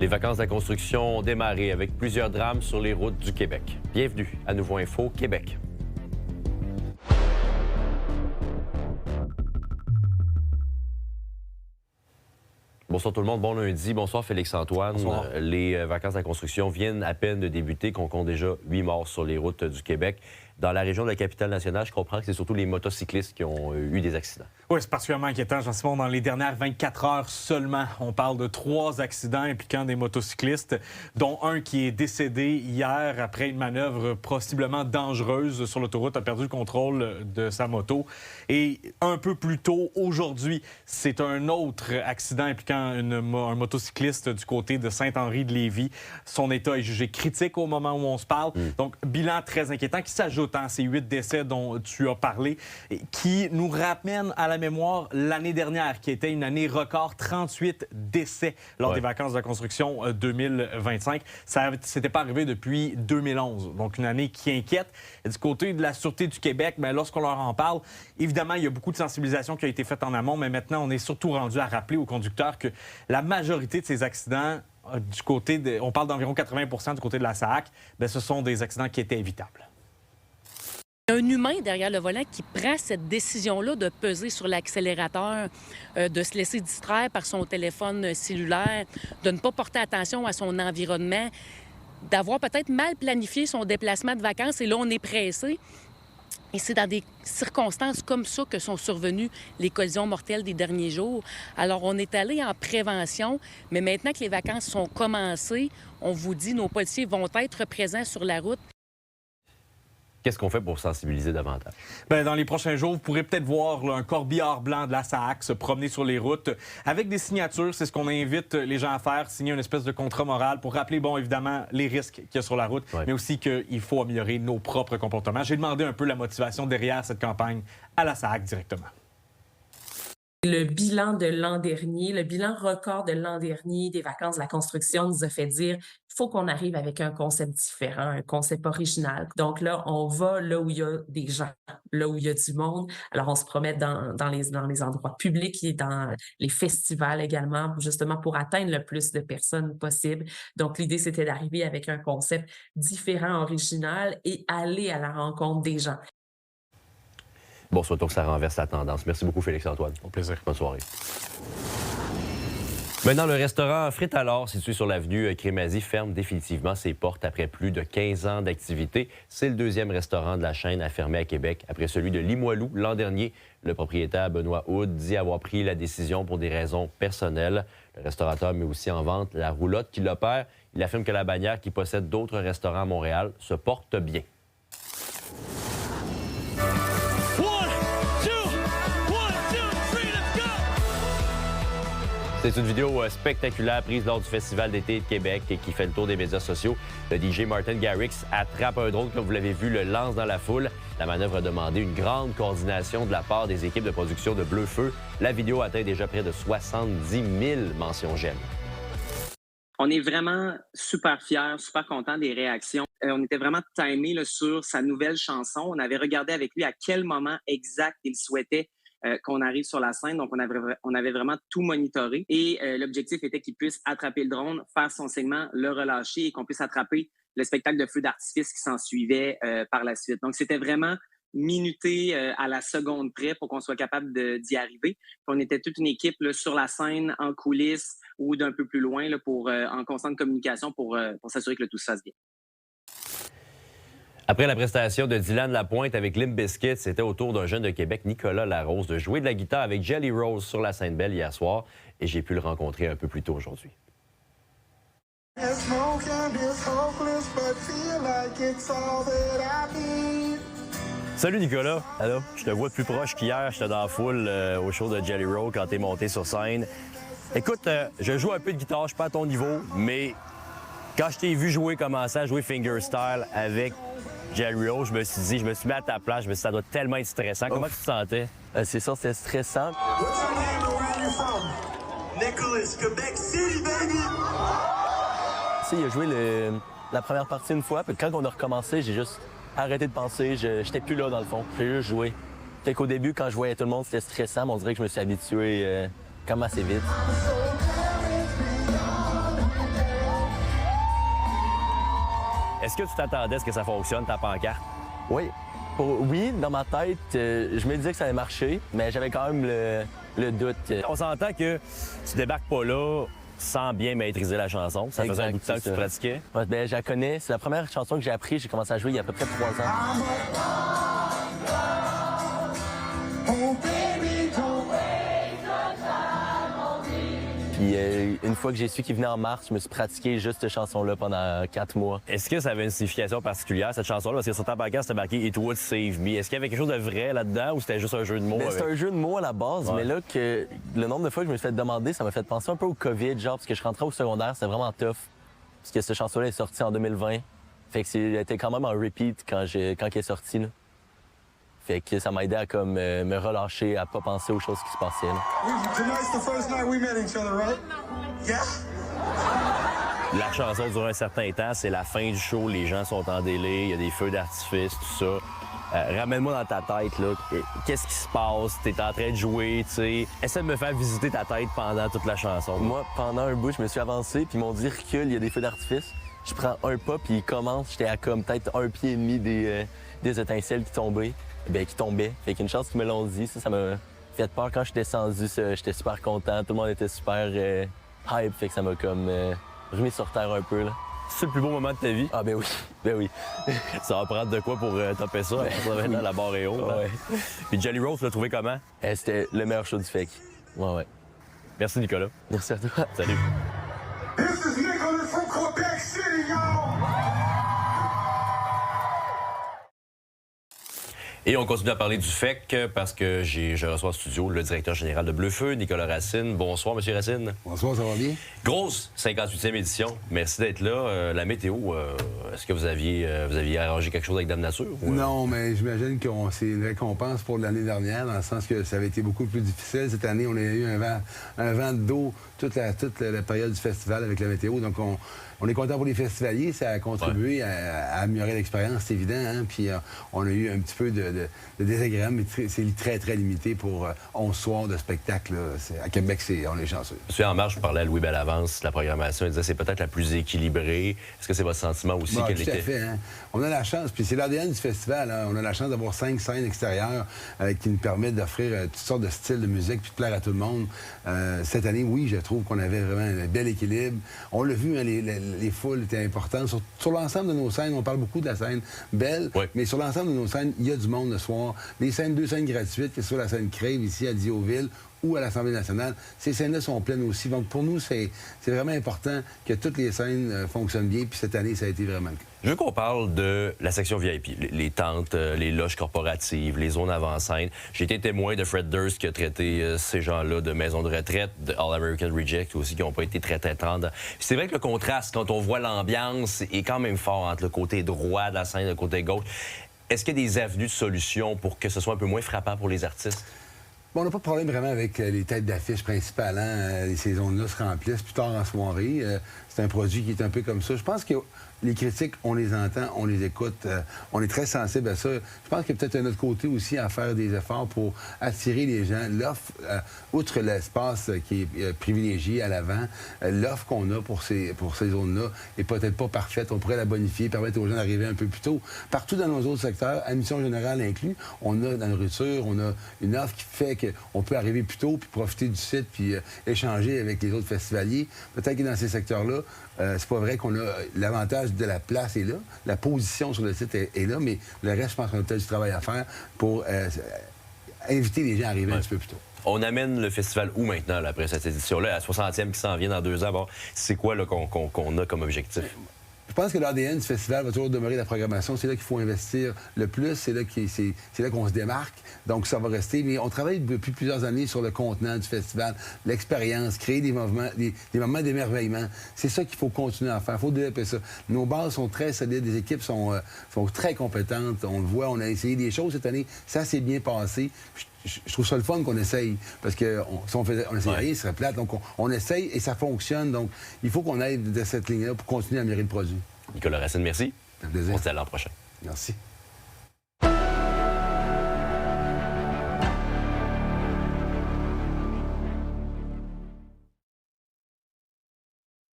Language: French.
Les vacances de la construction ont démarré avec plusieurs drames sur les routes du Québec. Bienvenue à Nouveau Info Québec. Bonsoir tout le monde, bon lundi. Bonsoir Félix-Antoine. Bonsoir. Les vacances de la construction viennent à peine de débuter, qu'on compte déjà 8 morts sur les routes du Québec. Dans la région de la capitale nationale, je comprends que c'est surtout les motocyclistes qui ont eu des accidents. Oui, c'est particulièrement inquiétant, Jean-Simon. Dans les dernières 24 heures seulement, on parle de 3 accidents impliquant des motocyclistes, dont un qui est décédé hier après une manœuvre possiblement dangereuse sur l'autoroute, a perdu le contrôle de sa moto. Et un peu plus tôt, aujourd'hui, c'est un autre accident impliquant un motocycliste du côté de Saint-Henri-de-Lévis. Son état est jugé critique au moment où on se parle. Donc, bilan très inquiétant qui s'ajoute à ces 8 décès dont tu as parlé, et qui nous ramène à la mémoire l'année dernière, qui était une année record, 38 décès lors des vacances de la construction 2025. Ça s'était pas arrivé depuis 2011, donc une année qui inquiète. Et du côté de la Sûreté du Québec, bien, lorsqu'on leur en parle, évidemment, il y a beaucoup de sensibilisation qui a été faite en amont, mais maintenant, on est surtout rendu à rappeler aux conducteurs que la majorité de ces accidents, du côté on parle d'environ 80 du côté de la SAAC, bien, ce sont des accidents qui étaient évitables. Il y a un humain derrière le volant qui prend cette décision-là de peser sur l'accélérateur, de se laisser distraire par son téléphone cellulaire, de ne pas porter attention à son environnement, d'avoir peut-être mal planifié son déplacement de vacances et là, on est pressé. Et c'est dans des circonstances comme ça que sont survenues les collisions mortelles des derniers jours. Alors, on est allé en prévention, mais maintenant que les vacances sont commencées, on vous dit, nos policiers vont être présents sur la route. Qu'est-ce qu'on fait pour sensibiliser davantage? Bien, dans les prochains jours, vous pourrez peut-être voir là, un corbillard blanc de la SAAC se promener sur les routes avec des signatures. C'est ce qu'on invite les gens à faire, signer une espèce de contrat moral pour rappeler, bon, évidemment, les risques qu'il y a sur la route, mais aussi qu'il faut améliorer nos propres comportements. J'ai demandé un peu la motivation derrière cette campagne à la SAAC directement. Le bilan de l'an dernier, le bilan record de l'an dernier des vacances de la construction nous a fait dire qu'il faut qu'on arrive avec un concept différent, un concept original. Donc là, on va là où il y a des gens, là où il y a du monde. Alors, on se promène dans les endroits publics et dans les festivals également, justement pour atteindre le plus de personnes possible. Donc, l'idée, c'était d'arriver avec un concept différent, original et aller à la rencontre des gens. Bon, surtout que ça renverse la tendance. Merci beaucoup, Félix-Antoine. Au plaisir. Bonne soirée. Maintenant, le restaurant Frites à l'Or, situé sur l'avenue Crémazie, ferme définitivement ses portes après plus de 15 ans d'activité. C'est le deuxième restaurant de la chaîne à fermer à Québec, après celui de Limoilou l'an dernier. Le propriétaire Benoît Houd dit avoir pris la décision pour des raisons personnelles. Le restaurateur met aussi en vente la roulotte qu'il opère. Il affirme que la bannière, qui possède d'autres restaurants à Montréal, se porte bien. C'est une vidéo spectaculaire prise lors du Festival d'été de Québec et qui fait le tour des médias sociaux. Le DJ Martin Garrix attrape un drone, comme vous l'avez vu, le lance dans la foule. La manœuvre a demandé une grande coordination de la part des équipes de production de Bleu Feu. La vidéo atteint déjà près de 70 000 mentions j'aime. On est vraiment super fiers, super contents des réactions. On était vraiment timés sur sa nouvelle chanson. On avait regardé avec lui à quel moment exact il souhaitait qu'on arrive sur la scène. Donc, on avait vraiment tout monitoré. Et l'objectif était qu'il puisse attraper le drone, faire son segment, le relâcher et qu'on puisse attraper le spectacle de feux d'artifice qui s'en suivait par la suite. Donc, c'était vraiment minuté à la seconde près pour qu'on soit capable d'y arriver. Puis on était toute une équipe là, sur la scène, en coulisses ou d'un peu plus loin là, en constante communication pour s'assurer que le tout se fasse bien. Après la prestation de Dylan Lapointe avec Limp Bizkit, c'était au tour d'un jeune de Québec, Nicolas Larose, de jouer de la guitare avec Jelly Rose sur la scène Belle hier soir. Et j'ai pu le rencontrer un peu plus tôt aujourd'hui. Salut Nicolas. Allô? Je te vois plus proche qu'hier. J'étais dans la foule au show de Jelly Roll quand t'es monté sur scène. Écoute, je joue un peu de guitare, je suis pas à ton niveau, mais quand je t'ai vu commencer à jouer fingerstyle avec Jelly Roll, je me suis mis à ta place, je me suis dit, ça doit tellement être stressant. Comment tu te sentais? C'est sûr, c'est stressant. Nicholas, Quebec City, baby! Tu sais, il a joué la première partie une fois, puis quand on a recommencé, j'ai juste arrêté de penser. J'étais plus là, dans le fond. J'ai juste joué. Fait qu'au début, quand je voyais tout le monde, c'était stressant, mais on dirait que je me suis habitué comme assez vite. Est-ce que tu t'attendais à ce que ça fonctionne, ta pancarte? Oui. Oui, dans ma tête, je me disais que ça allait marcher, mais j'avais quand même le doute. On s'entend que tu débarques pas là sans bien maîtriser la chanson. Ça faisait un bout de temps que tu pratiquais. Ouais, ben, je la connais. C'est la première chanson que j'ai appris. J'ai commencé à jouer il y a à peu près 3 ans. Puis une fois que j'ai su qu'il venait en mars, je me suis pratiqué juste cette chanson-là pendant 4 mois. Est-ce que ça avait une signification particulière, cette chanson-là? Parce que sur ta pancarte, c'était marqué « It would save me ». Est-ce qu'il y avait quelque chose de vrai là-dedans ou c'était juste un jeu de mots? Ben, c'était un jeu de mots à la base, mais là, que le nombre de fois que je me suis fait demander, ça m'a fait penser un peu au COVID, genre, parce que je rentrais au secondaire, c'était vraiment tough. Parce que cette chanson-là est sortie en 2020. Fait que c'était quand même en repeat quand elle est sortie, là. Fait que ça m'a aidé à comme, me relâcher, à pas penser aux choses qui se passaient, là. Tonight's the first night we met each other, right? Yeah? La chanson dure un certain temps, c'est la fin du show, les gens sont en délai, il y a des feux d'artifice, tout ça. Ramène-moi dans ta tête, là. Qu'est-ce qui se passe? T'es en train de jouer, tu sais. Essaie de me faire visiter ta tête pendant toute la chanson. Moi, pendant un bout, je me suis avancé, puis ils m'ont dit recule, il y a des feux d'artifice. Je prends un pas, puis ils commencent, j'étais à comme peut-être 1,5 pied des étincelles qui tombaient. Fait qu'une chance qu'ils me l'ont dit, ça m'a fait peur quand je suis descendu. J'étais super content, tout le monde était super hype, fait que ça m'a comme remis sur terre un peu, là. C'est le plus beau moment de ta vie? Ah ben oui. Ça va prendre de quoi pour topper ça? Ça va être dans la barre et haut. Ouais. Puis Jelly Roll, tu l'as trouvé comment? C'était le meilleur show du FEC. Ouais. Merci, Nicolas. Merci à toi. Salut. This is Nicholas from Quebec City, y'all! Et on continue à parler du FEC parce que je reçois en studio le directeur général de Bleu-Feu, Nicolas Racine. Bonsoir, M. Racine. Bonsoir, ça va bien? Grosse 58e édition. Merci d'être là. La météo, est-ce que vous aviez arrangé quelque chose avec Dame Nature? Ou... Non, mais j'imagine que c'est une récompense pour l'année dernière, dans le sens que ça avait été beaucoup plus difficile. Cette année, on a eu un vent d'eau toute la période du festival avec la météo. Donc, on est content pour les festivaliers. Ça a contribué à améliorer l'expérience, c'est évident. Hein? Puis on a eu un petit peu de désagrément, mais c'est très, très limité pour 11 soirs de spectacle. À Québec, on est chanceux. Monsieur En Marche, je parlais à Louis Bellavance de la programmation. Il disait que c'est peut-être la plus équilibrée. Est-ce que c'est votre sentiment aussi qu'elle était? Tout à fait. Hein? On a la chance, puis c'est l'ADN du festival. Hein? On a la chance d'avoir 5 scènes extérieures qui nous permettent d'offrir toutes sortes de styles de musique puis de plaire à tout le monde. Cette année, oui, je trouve qu'on avait vraiment un bel équilibre. On l'a vu, hein, les foules étaient importantes. Sur l'ensemble de nos scènes, on parle beaucoup de la scène belle, mais sur l'ensemble de nos scènes, il y a du monde le soir. Les scènes, 2 scènes gratuites, que ce soit la scène Crave ici à Diouville ou à l'Assemblée nationale, ces scènes-là sont pleines aussi. Donc pour nous, c'est vraiment important que toutes les scènes fonctionnent bien. Puis cette année, ça a été vraiment le cas. Je veux qu'on parle de la section VIP, les tentes, les loges corporatives, les zones avant-scène. J'ai été témoin de Fred Durst qui a traité ces gens-là de maisons de retraite, de All American Reject aussi, qui n'ont pas été très tendres. C'est vrai que le contraste, quand on voit l'ambiance, est quand même fort entre le côté droit de la scène et le côté gauche. Est-ce qu'il y a des avenues de solutions pour que ce soit un peu moins frappant pour les artistes? Bon, on n'a pas de problème vraiment avec les têtes d'affiche principales. Hein? Ces zones-là se remplissent plus tard en soirée. C'est un produit qui est un peu comme ça. Je pense que les critiques, on les entend, on les écoute. On est très sensible à ça. Je pense qu'il y a peut-être un autre côté aussi à faire des efforts pour attirer les gens. L'offre, outre l'espace qui est privilégié à l'avant, l'offre qu'on a pour ces zones-là est peut-être pas parfaite. On pourrait la bonifier, permettre aux gens d'arriver un peu plus tôt. Partout dans nos autres secteurs, admission générale inclus, on a dans la nourriture, on a une offre qui fait qu'on peut arriver plus tôt, puis profiter du site, puis échanger avec les autres festivaliers. Peut-être que dans ces secteurs-là, c'est pas vrai qu'on a l'avantage de la place est là, la position sur le site est là, mais le reste, je pense qu'on a peut-être du travail à faire pour inviter les gens à arriver un petit peu plus tôt. On amène le festival où maintenant, là, après cette édition-là, la 60e qui s'en vient dans 2 ans? Bon, c'est quoi qu'on a comme objectif? Je pense que l'ADN du festival va toujours demeurer la programmation. C'est là qu'il faut investir le plus. C'est là qu'on se démarque. Donc, ça va rester. Mais on travaille depuis plusieurs années sur le contenant du festival, l'expérience, créer des moments d'émerveillement. C'est ça qu'il faut continuer à faire. Il faut développer ça. Nos bases sont très solides. Les équipes sont très compétentes. On le voit. On a essayé des choses cette année. Ça s'est bien passé. Je trouve ça le fun qu'on essaye, parce que si on essayait rien, ce serait plate. Donc, on essaye et ça fonctionne. Donc, il faut qu'on aille de cette ligne-là pour continuer à améliorer le produit. Nicolas Racine, merci. Ça fait plaisir. On se dit à l'an prochain. Merci.